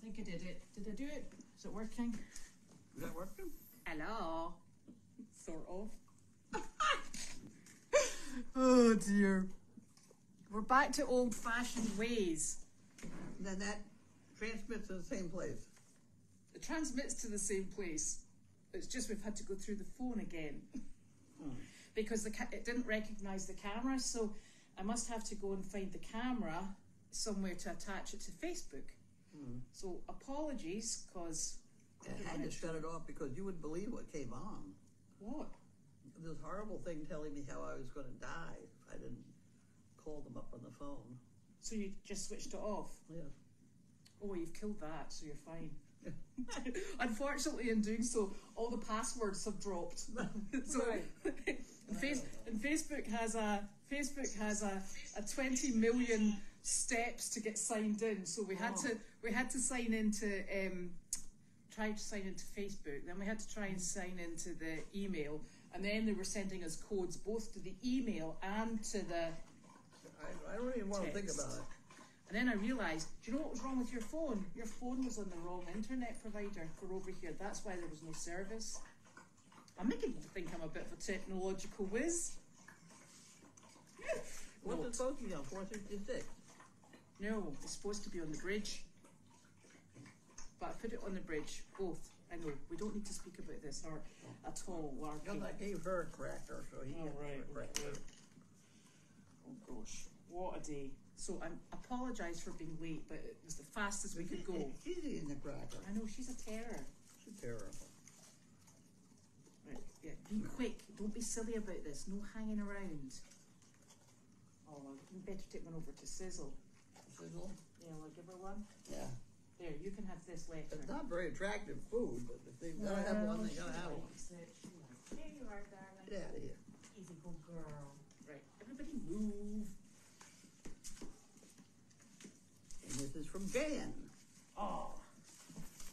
think I did it. Did I do it? Is it working? Is that working? Hello. Sort of. Oh dear. We're back to old-fashioned ways. Then that transmits to the same place. It transmits to the same place. It's just we've had to go through the phone again. Because it didn't recognise the camera, so I must have to go and find the camera somewhere to attach it to Facebook. So apologies, because I had to shut it off because you wouldn't believe what came on. What? This horrible thing telling me how I was going to die if I didn't call them up on the phone. So you just switched it off? Yeah. Oh, you've killed that, so you're fine. Unfortunately, in doing so, all the passwords have dropped. So, Right. and Facebook has a 20 million steps to get signed in. So we had to sign into try to sign into Facebook. Then we had to try and sign into the email, and then they were sending us codes both to the email and to the. I don't even want to think about it. And then I realised, do you know what was wrong with your phone? Your phone was on the wrong internet provider for over here. That's why there was no service. I'm making you think I'm a bit of a technological whiz. What's it supposed to be on? 466? No, it's supposed to be on the bridge. But I put it on the bridge, both. I know, we don't need to speak about this or at all. Because I gave her a cracker, so he gets a cracker. Oh gosh, what a day. So I apologise for being late, but it was the fastest we could go. She's eating the cracker. I know, she's a terror. She's terrible. Right, yeah, be quick. Don't be silly about this. No hanging around. Oh, you better take one over to Sizzle. Sizzle? Yeah, I'll give her one. Yeah. There, you can have this later. It's not very attractive food, but if they've got to have one, they got to have one. There you are, darling. Get out of here. Easy, good girl. Right, everybody move. And this is from Jan. Oh.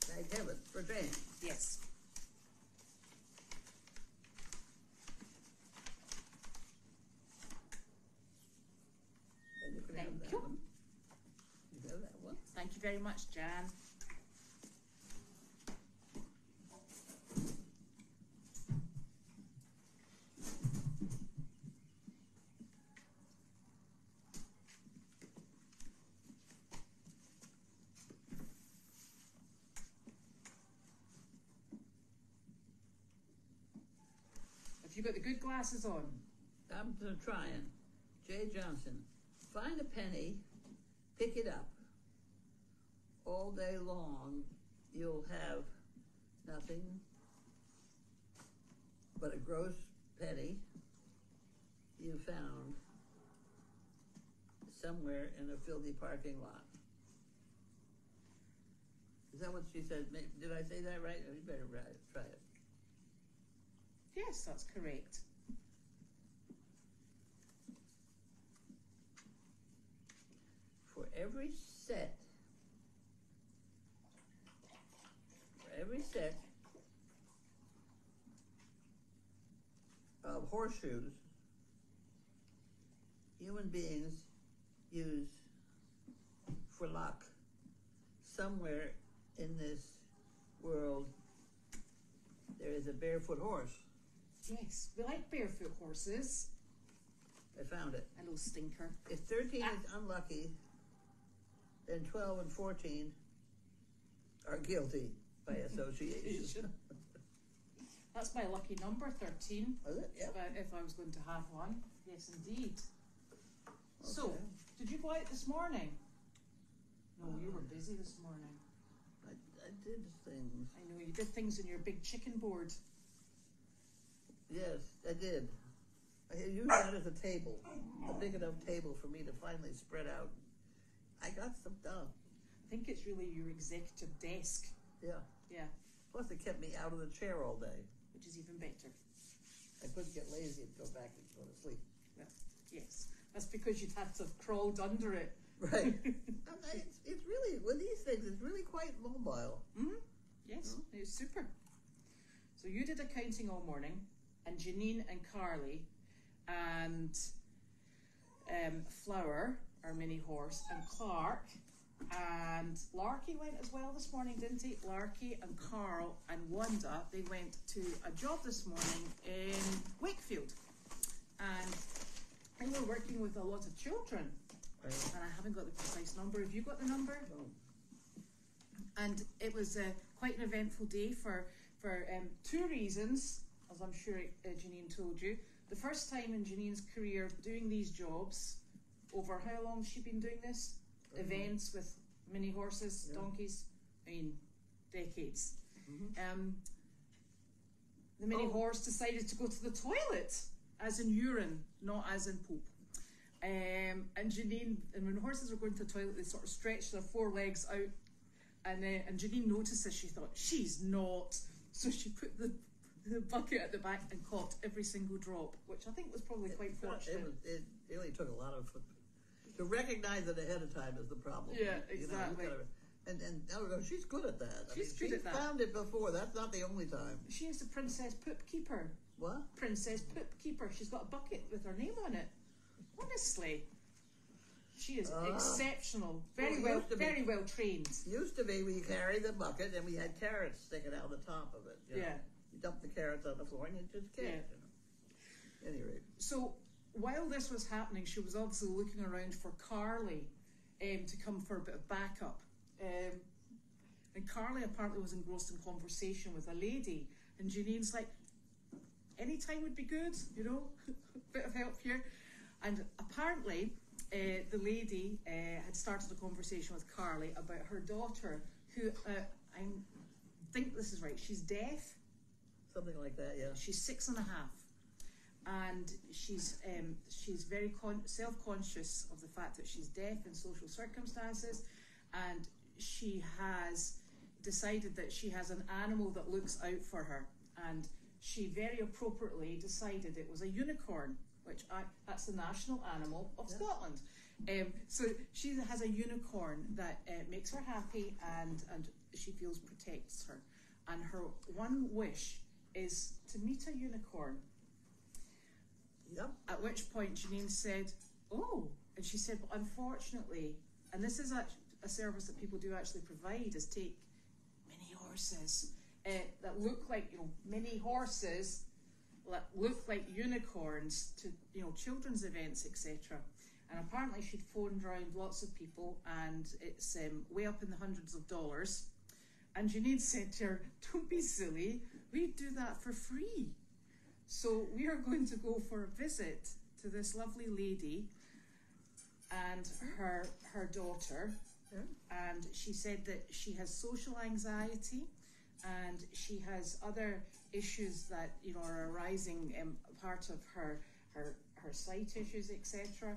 Thank heaven for Jan. Yes. And you can have that one. You have that one. Thank you very much, Jan. Have you got the good glasses on? I'm trying. Jay Johnson. Find a penny, pick it up. All day long, you'll have nothing but a gross penny you found somewhere in a filthy parking lot. Is that what she said? Did I say that right? You better try it. Yes, that's correct. For every set of horseshoes human beings use for luck, somewhere in this world there is a barefoot horse. Yes, we like barefoot horses. I found it. A little stinker. If 13 is unlucky, then 12 and 14 are guilty by association. That's my lucky number, 13. Was it? Yeah. If I was going to have one. Yes, indeed. Okay. So, did you go out this morning? No, you were busy this morning. I did things. I know, you did things on your big chicken board. Yes, I did. I used that as a table, a big enough table for me to finally spread out. I got some done. I think it's really your executive desk. Yeah. Yeah. Plus it kept me out of the chair all day. Which is even better. I couldn't get lazy and go back and go to sleep. Yeah. Yes. That's because you'd have to have crawled under it. Right. It's really, with these things, it's really quite mobile. Mm-hmm. Yes, it's super. So you did accounting all morning, and Janine and Carly and Flower, our mini horse, and Clark And Larky went as well this morning, didn't he? Larky and Carl and Wanda, they went to a job this morning in Wakefield. And they were working with a lot of children. And I haven't got the precise number. Have you got the number? No. And it was quite an eventful day for two reasons, as I'm sure Janine told you. The first time in Janine's career doing these jobs, over how long has she been doing this? Events with mini horses, donkeys, I mean, decades. The mini horse decided to go to the toilet, as in urine, not as in poop. And Janine, and when horses are going to the toilet, they sort of stretch their forelegs out, and Janine noticed this. She thought, she's not. So she put the bucket at the back and caught every single drop, which I think was probably quite fortunate. It really took a lot of... To recognize it ahead of time is the problem. Yeah, exactly. And she's good at that. She's good at that. She's found it before. That's not the only time. She is the Princess Poop Keeper. What? Princess Poop Keeper. She's got a bucket with her name on it. Honestly. She is exceptional. Very well trained. Used to be we carry the bucket and we had carrots sticking out the top of it. You know? You dump the carrots on the floor and you just catch. Yeah. Anyway. So while this was happening, she was obviously looking around for Carly to come for a bit of backup. And Carly apparently was engrossed in conversation with a lady. And Janine's like, any time would be good, you know, bit of help here. And apparently the lady had started a conversation with Carly about her daughter, who I think this is right, she's deaf. Something like that, yeah. She's 6.5. And she's very self-conscious of the fact that she's deaf in social circumstances, and she has decided that she has an animal that looks out for her, and she very appropriately decided it was a unicorn, which that's the national animal of Scotland. So she has a unicorn that makes her happy and she feels protects her, and her one wish is to meet a unicorn. Yep. At which point Janine said, oh, and she said, well, unfortunately, and this is a service that people do actually provide, is take mini horses that look like, you know, mini horses that look like unicorns to, you know, children's events, etc. And apparently she'd phoned around lots of people, and it's way up in the hundreds of dollars. And Janine said to her, don't be silly, we do that for free. So we are going to go for a visit to this lovely lady and her daughter. And she said that she has social anxiety and she has other issues that, you know, are arising part of her sight issues, etc.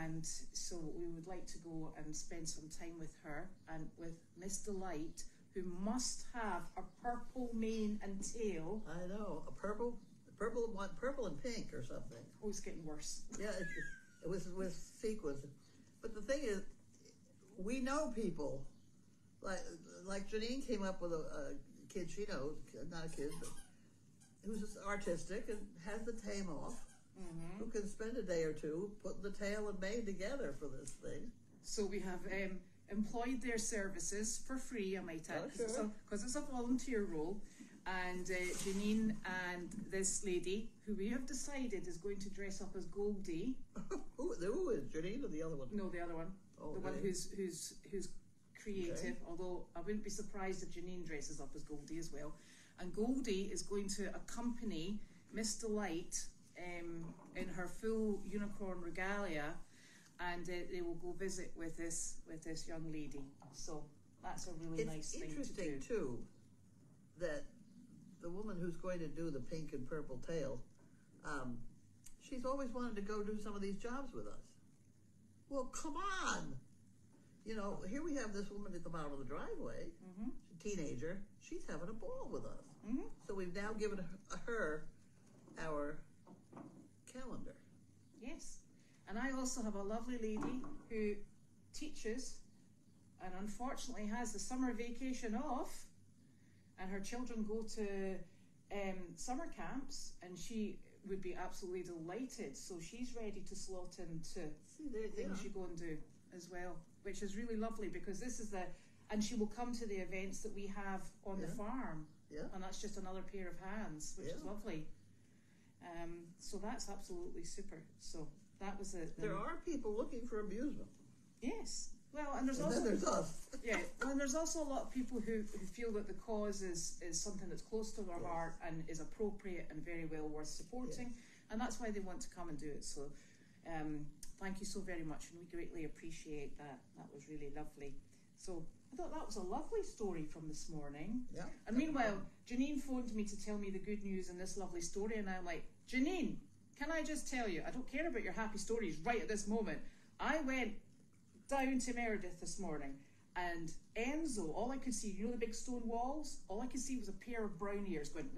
And so we would like to go and spend some time with her and with Miss Delight, who must have a purple mane and tail. I know, a purple and pink or something. Oh, it's getting worse. Yeah, it was with sequins. But the thing is, we know people, like Janine came up with a kid she knows, not a kid, but who's just artistic and has the tame off, who can spend a day or two putting the tail and mane together for this thing. So we have employed their services for free, I might add, because it's a volunteer role. And Janine and this lady, who we have decided is going to dress up as Goldy. Who is Janine or the other one? No, the other one. Oh, the one who's creative. Okay. Although I wouldn't be surprised if Janine dresses up as Goldy as well. And Goldy is going to accompany Miss Delight in her full unicorn regalia, and they will go visit with this young lady. So that's a really nice thing to do. It's interesting too that the woman who's going to do the pink and purple tail, she's always wanted to go do some of these jobs with us. Well, come on. You know, here we have this woman at the bottom of the driveway, she's a teenager, she's having a ball with us. So we've now given her our calendar. Yes. And I also have a lovely lady who teaches and unfortunately has the summer vacation off, and her children go to summer camps, and she would be absolutely delighted. So she's ready to slot into things you go and do as well. which is really lovely because this is and she will come to the events that we have on the farm. Yeah. And that's just another pair of hands, which is lovely. So that's absolutely super. So that was it. There are people looking for amusement. Yes. Well, and there's And also then there's us. yeah, and there's also a lot of people who feel that the cause is something that's close to their heart and is appropriate and very well worth supporting, and that's why they want to come and do it. So, thank you so very much, and we greatly appreciate that. That was really lovely. So I thought that was a lovely story from this morning. Yeah. And meanwhile, Janine phoned me to tell me the good news in this lovely story, and I'm like, Janine, can I just tell you, I don't care about your happy stories right at this moment. I went down to Meredith this morning, and Enzo, all I could see, you know the big stone walls? All I could see was a pair of brown ears going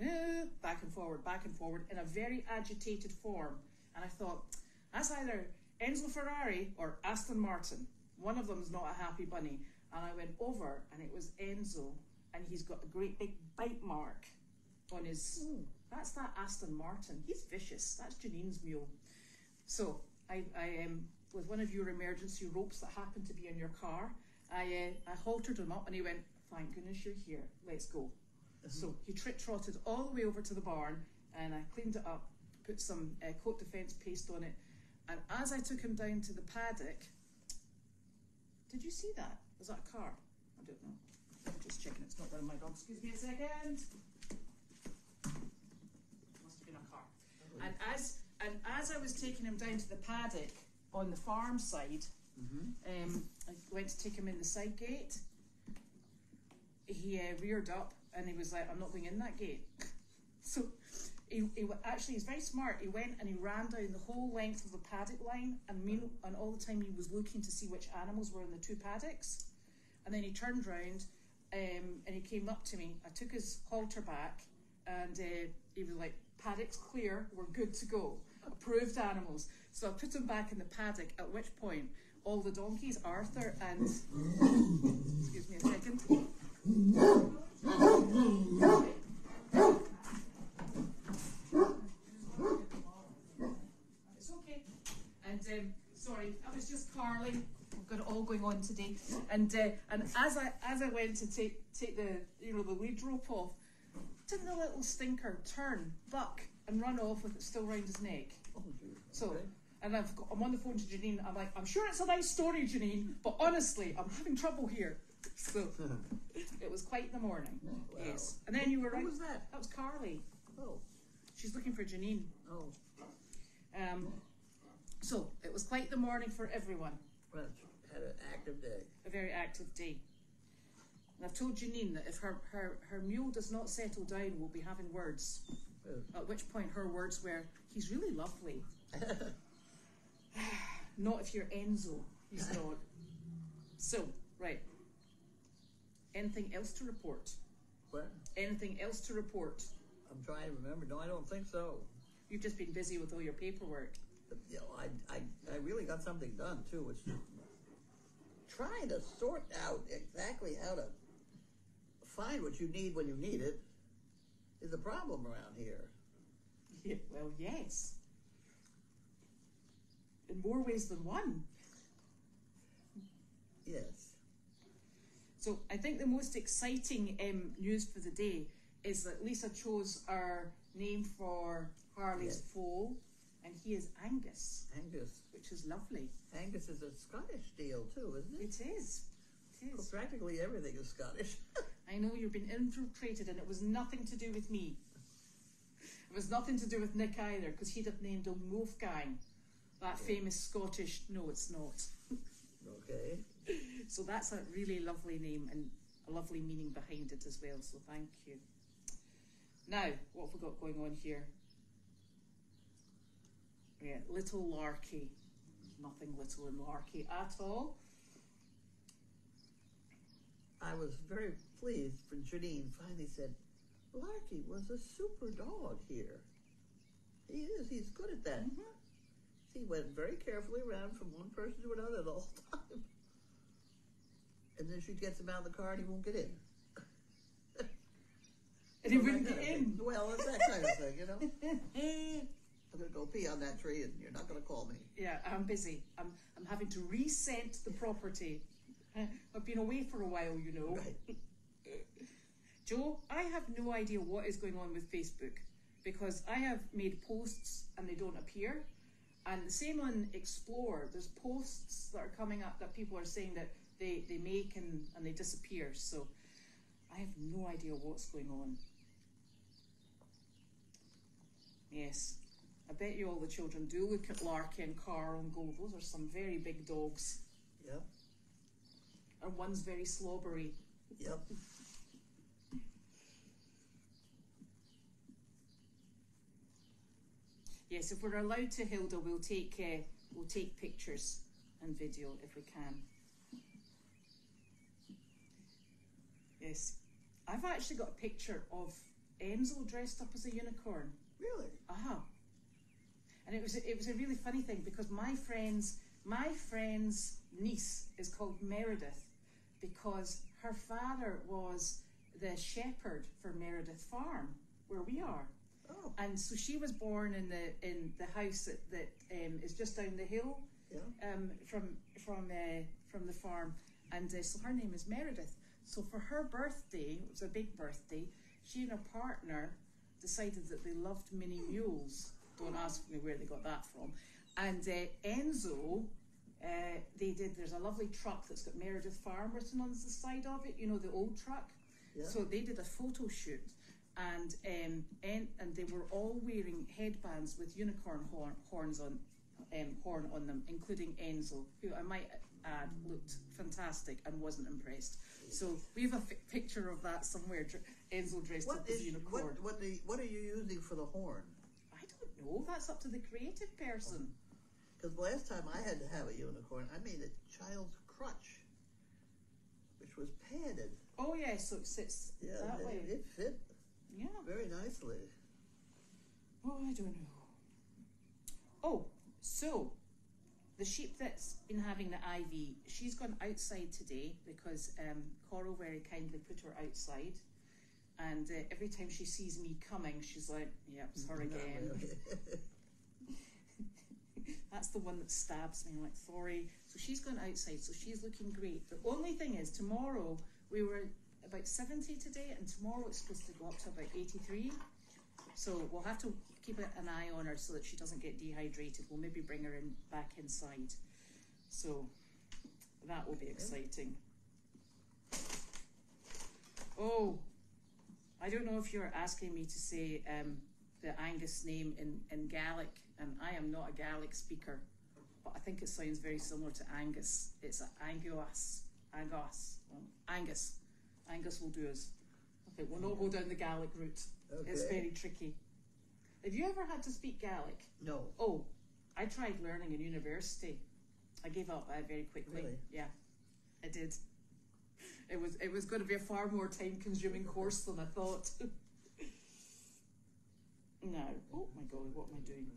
back and forward in a very agitated form. And I thought, that's either Enzo Ferrari or Aston Martin. One of them's not a happy bunny. And I went over, and it was Enzo, and he's got a great big bite mark on his... That's that Aston Martin. He's vicious. That's Janine's mule. So I with one of your emergency ropes that happened to be in your car, I haltered him up, and he went, thank goodness you're here, let's go. So he trotted all the way over to the barn, and I cleaned it up, put some coat defence paste on it, and as I took him down to the paddock, did you see that? Was that a car? I don't know. I'm just checking it's not one of my dogs. Excuse me a second. Must have been a car. And as I was taking him down to the paddock on the farm side, I went to take him in the side gate. He reared up, and he was like, I'm not going in that gate. So actually, he's very smart. He went and he ran down the whole length of the paddock line, and all the time he was looking to see which animals were in the two paddocks. And then he turned round, and he came up to me. I took his halter back, and he was like, paddocks clear, we're good to go. Approved animals. So I put him back in the paddock, at which point all the donkeys, Arthur and... excuse me a second. It's okay. And sorry, that was just Carlene. We've got it all going on today. And as I went to take the the lead rope off, didn't the little stinker turn, buck, and run off with it still round his neck? So, and I'm on the phone to Janine. I'm like, I'm sure it's a nice story, Janine, but honestly, I'm having trouble here. So it was quite the morning. Wow. Yes. And then you were right. Who was that? That was Carly. Oh. She's looking for Janine. Oh. So it was quite the morning for everyone. Well, had an active day. A very active day. And I've told Janine that if her mule does not settle down, we'll be having words. At which point her words were, he's really lovely. Not if you're Enzo. He's not. So, right. Anything else to report? What? Anything else to report? I'm trying to remember. No, I don't think so. You've just been busy with all your paperwork. But, I really got something done too. It's trying to sort out exactly how to find what you need when you need it is a problem around here. Yeah, well, yes. In more ways than one. Yes. So I think the most exciting news for the day is that Lisa chose our name for Harley's foal, and he is Angus. Angus. Which is lovely. Angus is a Scottish deal too, isn't it? It is. It is. Well, practically everything is Scottish. I know you've been infiltrated, and it was nothing to do with me. It was nothing to do with Nick either, because he'd have named him Wolfgang, that famous Scottish. No, it's not. Okay. So that's a really lovely name and a lovely meaning behind it as well. So thank you. Now, what have we got going on here? Yeah, little Larky. Nothing little in Larky at all. I was very pleased when Janine finally said, Larky was a super dog here. He is. He's good at that. Mm-hmm. He went very carefully around from one person to another the whole time. And then she gets him out of the car and he won't get in. And he wouldn't get in. Well, it's that kind of thing, you know. I'm going to go pee on that tree and you're not going to call me. Yeah, I'm busy. I'm having to reset the property I've been away for a while, you know. Right. Joe, I have no idea what is going on with Facebook, because I have made posts and they don't appear. And the same on Explore, there's posts that are coming up that people are saying that they make and they disappear. So I have no idea what's going on. Yes, I bet you all the children do look at Larky and Carl and go, those are some very big dogs. Yep. And one's very slobbery. Yep. Yes, if we're allowed to, Hilda, we'll take pictures and video if we can. Yes, I've actually got a picture of Enzo dressed up as a unicorn. Really? And it was a really funny thing, because my friend's niece is called Meredith because her father was the shepherd for Meredith Farm, where we are. Oh. And so she was born in the house that is just down the hill. Yeah. From the farm, and so her name is Meredith. So for her birthday, it was a big birthday, she and her partner decided that they loved mini mules. Don't ask me where they got that from. And Enzo, there's a lovely truck that's got Meredith Farm written on the side of it, you know, the old truck. Yeah. So they did a photo shoot, and they were all wearing headbands with unicorn horn on them, including Enzo, who I might add looked fantastic and wasn't impressed. So we have a picture of that somewhere. Enzo dressed up as a unicorn. What are you using for the horn? I don't know. That's up to the creative person. Because the last time I had to have a unicorn, I made a child's crutch, which was padded. Oh yeah, so it sits that way. It fit. Yeah. Very nicely. Oh, I don't know. Oh, so the sheep that's been having the IV, she's gone outside today because Coral very kindly put her outside, and every time she sees me coming, she's like, "Yep, it's her again." That's the one that stabs me. I'm like, sorry. So she's gone outside, so she's looking great. The only thing is, tomorrow we were about 70 today, and tomorrow it's supposed to go up to about 83. So we'll have to keep an eye on her so that she doesn't get dehydrated. We'll maybe bring her back inside. So that will be exciting. Oh, I don't know if you're asking me to say the Angus name in Gaelic, and I am not a Gaelic speaker, but I think it sounds very similar to Angus. It's Angus. Angus will do us. Okay, we'll not go down the Gaelic route. Okay. It's very tricky. Have you ever had to speak Gaelic? No. Oh, I tried learning in university. I gave up very quickly. Really? Yeah, I did. It was going to be a far more time-consuming course than I thought. No. Oh my God, what am I doing?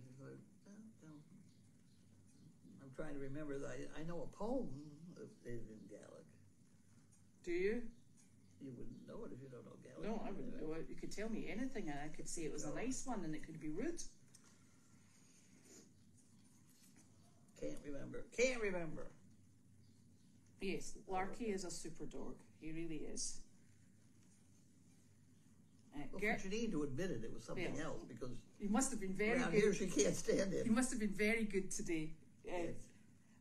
I'm trying to remember that I know a poem in Gaelic. Do you? You wouldn't know it if you don't know Gaelic. No, I wouldn't know it. You could tell me anything and I could say it was a nice one and it could be rude. Can't remember. Yes, Larky is a super dog. He really is. Well, for Janine to admit it was something else, because he must have been very around good. Here she can't stand it. He must have been very good today. Yes.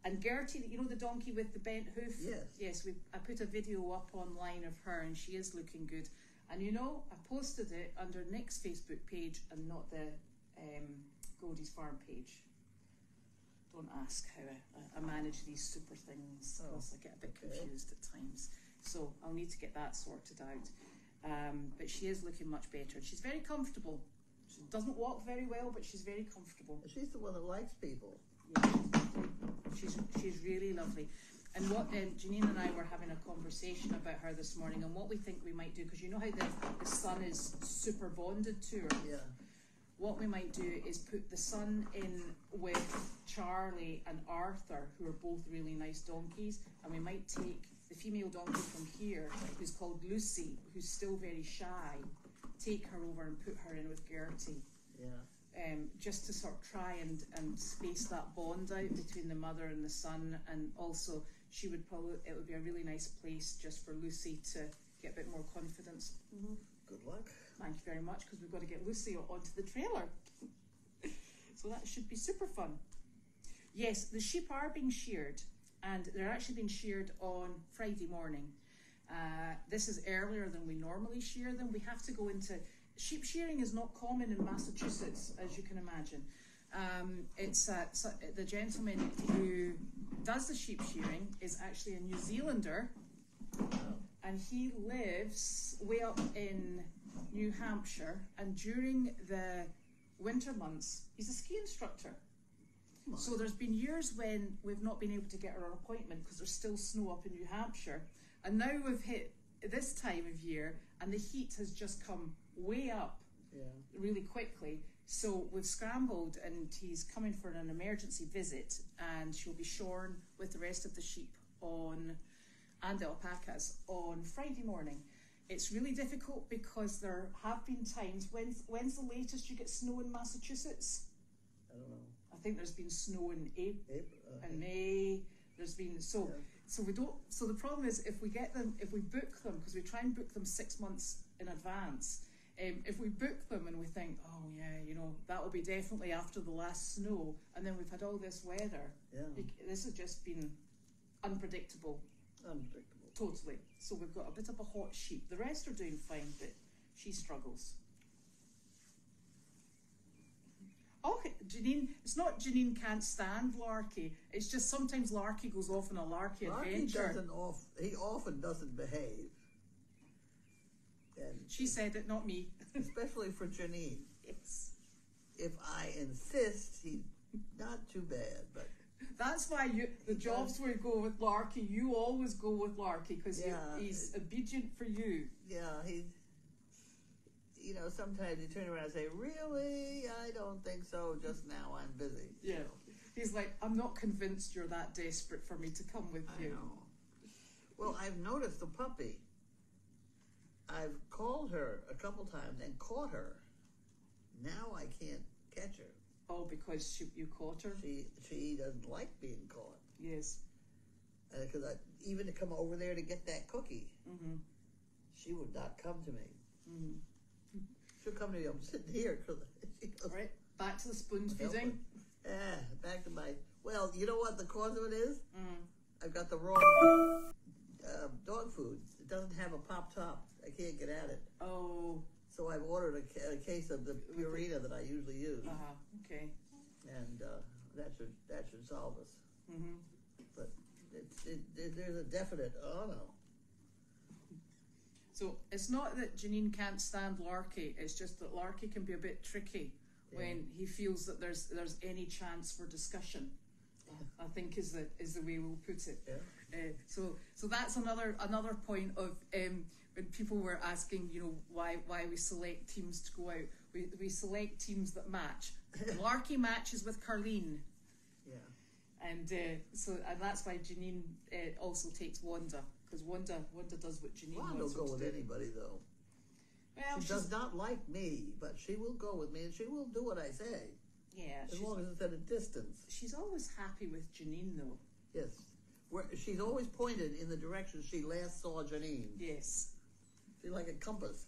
And Gertie, you know the donkey with the bent hoof? Yes. Yes, I put a video up online of her and she is looking good. And you know, I posted it under Nick's Facebook page and not the Goldy's Farm page. Don't ask how I manage these super things, because I get a bit confused at times. So I'll need to get that sorted out. But she is looking much better. And she's very comfortable. She doesn't walk very well, but she's very comfortable. She's the one that likes people. Yeah. She's really lovely. And what Janine and I were having a conversation about her this morning, and what we think we might do, because you know how the son is super bonded to her. Yeah. What we might do is put the son in with Charlie and Arthur, who are both really nice donkeys, and we might take the female donkey from here, who's called Lucy, who's still very shy, take her over and put her in with Gertie. Yeah. Just to sort of try and space that bond out between the mother and the son, and also it would be a really nice place just for Lucy to get a bit more confidence. Good luck. Thank you very much, because we've got to get Lucy onto the trailer. So that should be super fun. Yes, the sheep are being sheared, and they're actually being sheared on Friday morning. This is earlier than we normally shear them. We have to go into... Sheep shearing is not common in Massachusetts, as you can imagine. The gentleman who does the sheep shearing is actually a New Zealander, and he lives way up in New Hampshire, and during the winter months he's a ski instructor. So there's been years when we've not been able to get her an appointment because there's still snow up in New Hampshire, and now we've hit this time of year and the heat has just come way up really quickly. So we've scrambled, and he's coming for an emergency visit, and she'll be shorn with the rest of the sheep and the alpacas on Friday morning. It's really difficult because there have been times. When's the latest you get snow in Massachusetts? I don't know. I think there's been snow in April and May. There's been so we don't. So the problem is, if we book them, because we try and book them 6 months in advance. If we book them and we think, oh yeah, that will be definitely after the last snow, and then we've had all this weather. This has just been unpredictable. Totally. So we've got a bit of a hot sheep. The rest are doing fine, but she struggles. Okay, Janine, it's not Janine can't stand Larky. It's just sometimes Larky goes off on a Larky adventure. He often doesn't behave. And she said it, not me. Especially for Janine. Yes. If I insist, he's not too bad, but... That's why the jobs where you go with Larky, you always go with Larky, because he's obedient for you. Yeah, he's... sometimes you turn around and say, really? I don't think so. Just now I'm busy. Yeah. He's like, I'm not convinced you're that desperate for me to come with you. I know. Well, I've noticed the puppy. I've called her a couple times and caught her. Now I can't catch her. Oh, because you caught her? She doesn't like being caught. Yes. Because even to come over there to get that cookie, she would not come to me. She'll come to me. I'm sitting here. All right, back to the spoon feeding. Back to my... Well, you know what the cause of it is? I've got the wrong dog food. It doesn't have a pop top. I can't get at it. Oh. So I've ordered a case of the Purina that I usually use. Okay. And that should solve us. But there's a definite, oh no. So it's not that Janine can't stand Larky, it's just that Larky can be a bit tricky when he feels that there's any chance for discussion. I think is the way we'll put it. So that's another point of when people were asking, why we select teams to go out. We select teams that match. Larky matches with Carlene. And that's why Janine also takes Wanda, because Wanda does what Janine wants her to do. Wanda will go with anybody though. Well, she does not like me, but she will go with me, and she will do what I say. Yeah, as long as it's at a distance. She's always happy with Janine, though. Yes, she's always pointed in the direction she last saw Janine. Yes, she's like a compass.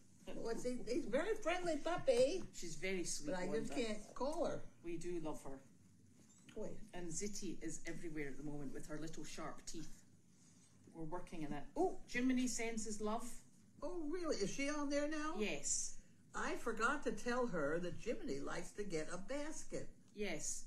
He's very friendly puppy. She's very sweet. But I just can't call her. We do love her. Wait. And Zitty is everywhere at the moment with her little sharp teeth. We're working on it. Oh, Jiminy sends his love. Oh, really? Is she on there now? Yes. I forgot to tell her that Jiminy likes to get a basket. Yes.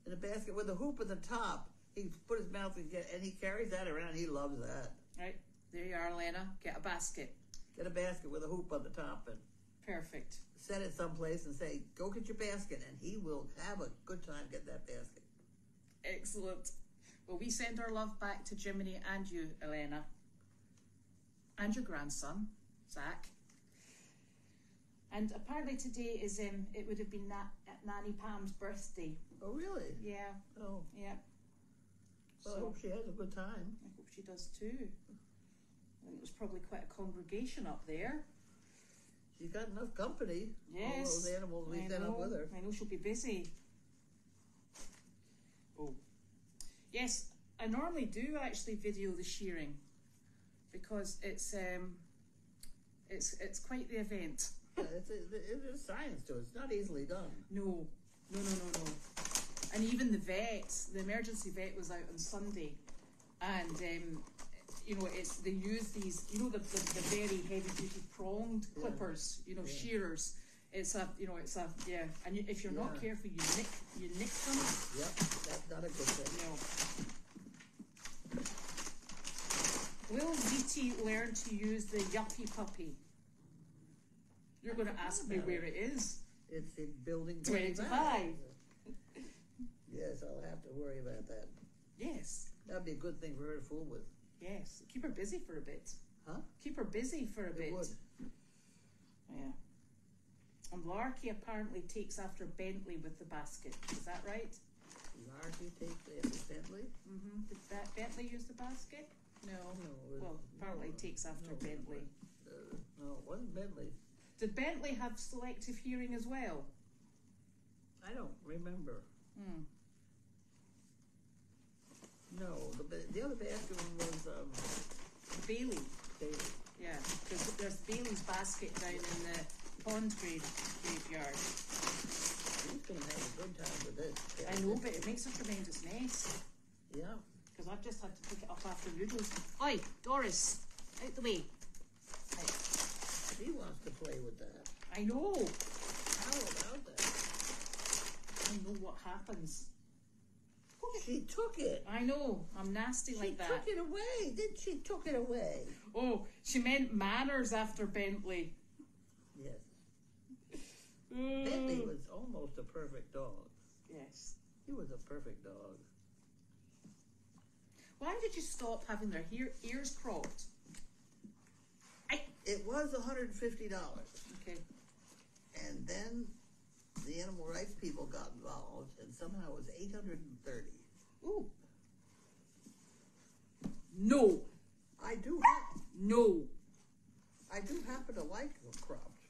And a basket with a hoop at the top. He put his mouth and he carries that around. He loves that. Right. There you are, Elena. Get a basket. Get a basket with a hoop on the top. And perfect. Set it someplace and say, go get your basket. And he will have a good time getting that basket. Excellent. Well, we send our love back to Jiminy and you, Elena. And your grandson, Zach. And apparently today is, it would have been Nanny Pam's birthday. Oh, really? Yeah. Oh. Yeah. Well, I hope she has a good time. I hope she does too. I think there's probably quite a congregation up there. She's got enough company. Yes. All those animals we sent up with her. I know she'll be busy. Oh. Yes, I normally do actually video the shearing because it's quite the event. Yeah, there's science to it. It's not easily done. No. And even the emergency vet was out on Sunday, and they use these, the very heavy duty pronged clippers, shearers. It's a, and if you're not careful, you nick them. Yep, that's not a good thing. No. Will ZT learn to use the Yuppie Puppy? You're going to ask me where it is. It's in building 25. Yes, I'll have to worry about that. Yes. That'd be a good thing for her to fool with. Yes. Keep her busy for a bit. Huh? Keep her busy for a bit. It would. Yeah. And Larky apparently takes after Bentley with the basket. Is that right? Larky takes after Bentley? Mm-hmm. Did that Bentley use the basket? No. Well, apparently takes after Bentley. No, it wasn't Bentley. Did Bentley have selective hearing as well? I don't remember. No, the other basket one was Bailey. Bailey. Yeah, because there's Bailey's basket down in the pond graveyard. He's going to have a good time with this. I know, but it makes a tremendous mess. Yeah. Because I've just had to pick it up after noodles. Oi, Doris, out the way. He wants to play with that. I know. How about that? I know what happens. She took it. I know. I'm nasty like that. She took it away. She took it away. Oh, she meant manners after Bentley. Yes. Bentley was almost a perfect dog. Yes. He was a perfect dog. Why did you stop having their ears cropped? It was $150. Okay. And then the animal rights people got involved, and somehow it was $830. Ooh. No. I do happen to like them cropped.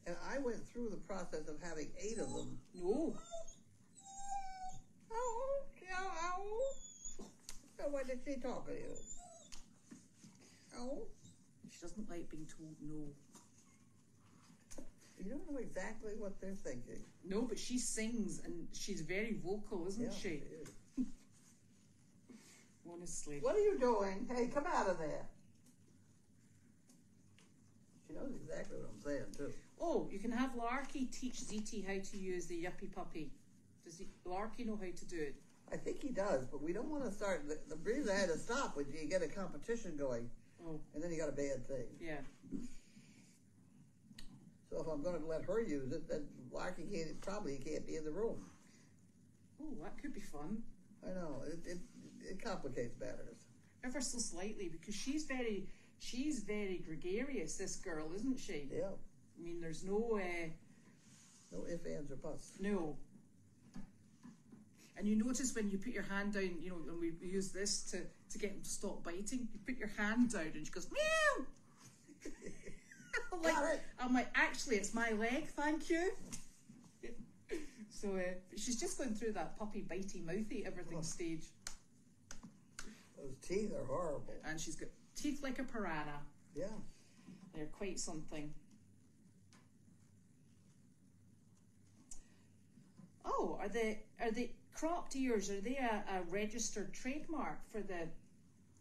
And I went through the process of having 8 of them. No. Oh. So what did she talk to you? Oh. She doesn't like being told no. You don't know exactly what they're thinking. No, but she sings and she's very vocal, isn't she? She is. Honestly. What are you doing? Hey, come out of there. She knows exactly what I'm saying, too. Oh, you can have Larky teach ZT how to use the Yuppie Puppy. Does Larky know how to do it? I think he does, but we don't want to start. The reason I had to stop was you get a competition going, and then you got a bad thing. Yeah. So if I'm going to let her use it, then Larky probably can't be in the room. Oh, that could be fun. I know. It complicates matters. Ever so slightly, because she's very gregarious, this girl, isn't she? Yeah. I mean, there's no... no ifs, ands, or buts. No. And you notice when you put your hand down, and we use this to get them to stop biting, you put your hand down and she goes, meow! I'm like, actually, it's my leg, thank you. So she's just going through that puppy bitey mouthy everything stage. Those teeth are horrible. And she's got teeth like a piranha. Yeah. They're quite something. Oh, are the cropped ears, are they a registered trademark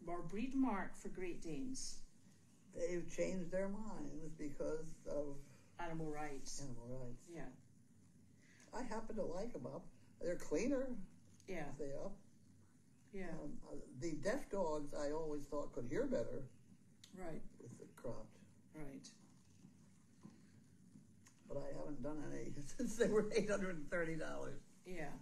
or breed mark for Great Danes? They've changed their minds because of animal rights. Yeah. I happen to like them up. They're cleaner. Yeah. They up. Yeah. The deaf dogs I always thought could hear better. Right. With the cropped. Right. But I haven't done any since they were $830. Yeah.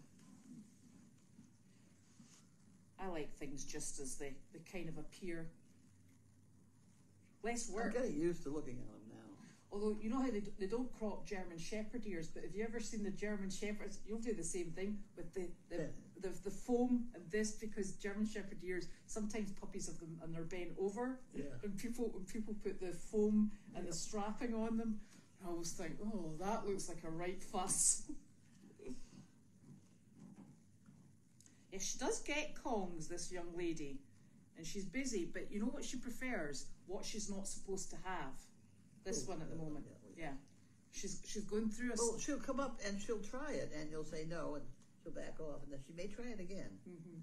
I like things just as they kind of appear. Less work. I'm getting used to looking at them now. Although, you know how they don't crop German Shepherd ears, but have you ever seen the German Shepherds? You'll do the same thing with the foam and this, because German Shepherd ears, sometimes puppies have them and they're bent over. Yeah. And people put the foam and the strapping on them, I always think, oh, that looks like a right fuss. Yes, she does get Kongs, this young lady, and she's busy, but you know what she prefers? What she's not supposed to have. This one at the moment. Yeah. She's going through a... Oh, she'll come up and she'll try it, and you'll say no, and she'll back off, and then she may try it again. Mm-hmm.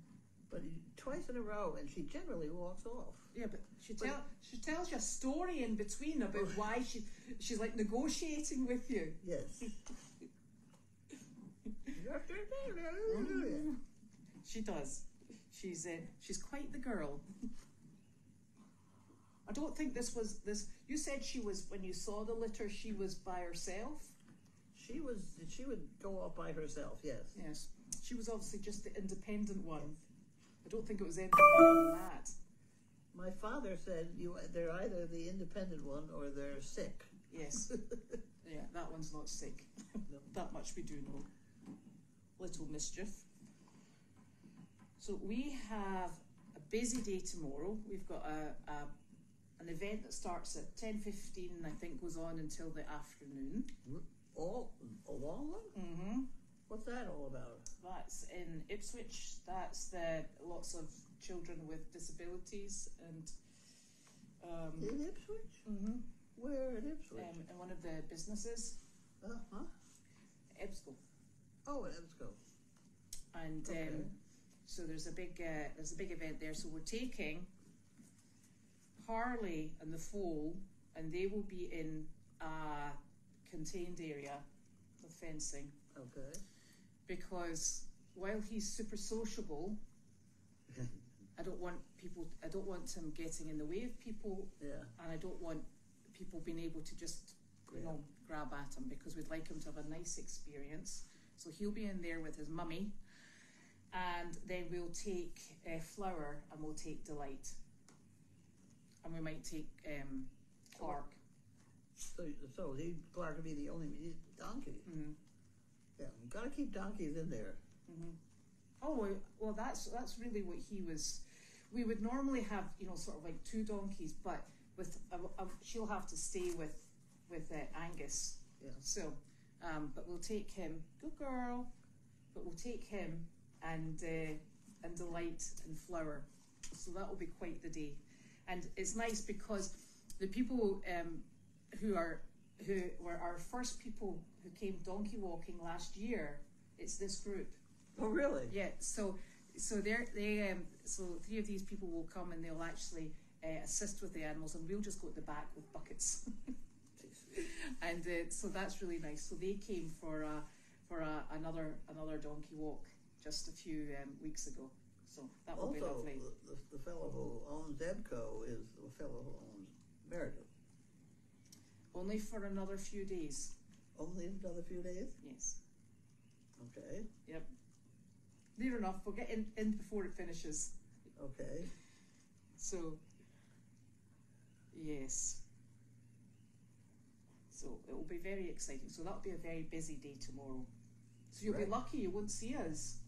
But twice in a row, and she generally walks off. Yeah, but she tells you a story in between about why she's like negotiating with you. Yes. She does. She's quite the girl. I don't think this. You said she was, when you saw the litter, she was by herself. She would go off by herself. Yes. Yes. She was obviously just the independent one. I don't think it was anything more than that. My father said they're either the independent one or they're sick. Yes. Yeah, that one's not sick. No. That much we do know. Little mischief. So we have a busy day tomorrow. We've got an event that starts at 10:15, I think, goes on until the afternoon. Oh, a long one? Mm-hmm. What's that all about? That's in Ipswich. That's lots of children with disabilities and... in Ipswich? Mm-hmm. Where in Ipswich? In one of the businesses. Uh-huh. EBSCO. Oh, in EBSCO. And okay. So there's a big event there. So we're taking Harley and the foal, and they will be in a contained area with fencing. Okay. Because while he's super sociable, I don't want him getting in the way of people. Yeah. And I don't want people being able to just grab at him, because we'd like him to have a nice experience. So he'll be in there with his mummy, and then we'll take Flower and we'll take Delight, and we might take Clark. So Clark will be the only donkey. Mm-hmm. Yeah, we've got to keep donkeys in there. Mm-hmm. Oh well, that's really what he was. We would normally have sort of like 2 donkeys, but with she'll have to stay with Angus. Yeah. So, but we'll take him. Good girl. But we'll take him and Delight and Flower. So that will be quite the day, and it's nice because the people who were our first people who came donkey walking last year, it's this group. Oh, really? Yeah. So 3 of these people will come and they'll actually assist with the animals, and we'll just go at the back with buckets. And so that's really nice. So they came for another donkey walk just a few weeks ago. So that will be lovely. The fellow who owns EBCO is the fellow who owns Meredith. Only for another few days. Only another few days? Yes. Okay. Yep. Near enough. We'll get in before it finishes. Okay. So, yes. So it will be very exciting. So that'll be a very busy day tomorrow. So you'll be lucky you won't see us.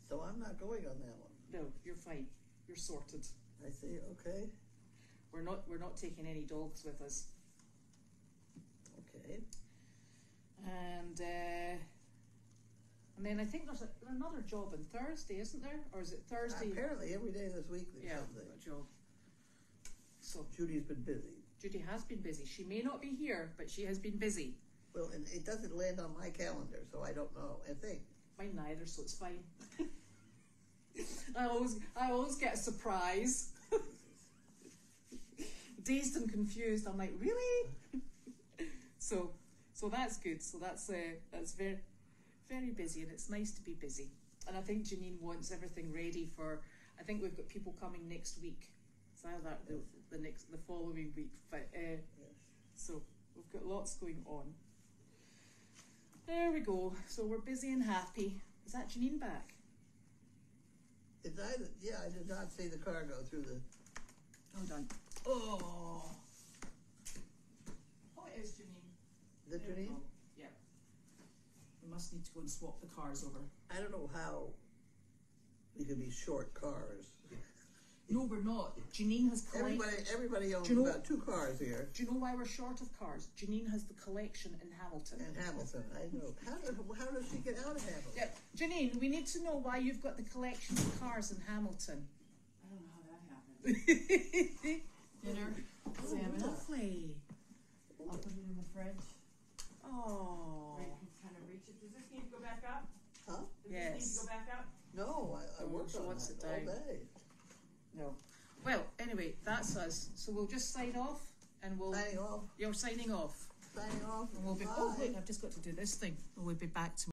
So I'm not going on that one. No, you're fine. You're sorted. I see. Okay. We're not taking any dogs with us. Okay. And then I think there's another job on Thursday, isn't there? Or is it Thursday? Apparently every day this week there's something. A job. So Judy's been busy. Judy has been busy. She may not be here, but she has been busy. Well, and it doesn't land on my calendar, so I don't know. I think. Mine neither, so it's fine. I always get a surprise. Dazed and confused. I'm like, really? So that's good. So that's very, very busy, and it's nice to be busy. And I think Janine wants everything ready for. I think we've got people coming next week. So that the following week. But yes. So we've got lots going on. There we go. So we're busy and happy. Is that Janine back? It's either, I did not see the car go through the. Hold on. Oh, it is Janine. Is it Janine? Yeah. We must need to go and swap the cars over. I don't know how we could be short cars. No, we're not. Janine has collected. Everybody owns about 2 cars here. Do you know why we're short of cars? Janine has the collection in Hamilton. In Hamilton, I know. How does she get out of Hamilton? Yep. Janine, we need to know why you've got the collection of cars in Hamilton. I don't know how that happened. Dinner. Salmon. Lovely. I'll put it in the fridge. Oh. Right, you can kind of reach it. Does this need to go back up? Huh? Does Yes. this need to go back up? No, I worked on wants that it all down. day. No. Well, anyway, that's us. So we'll just sign off, and we'll. Signing off. You're signing off. Signing off. And we'll be. Bye. Oh wait, I've just got to do this thing. We'll be back tomorrow.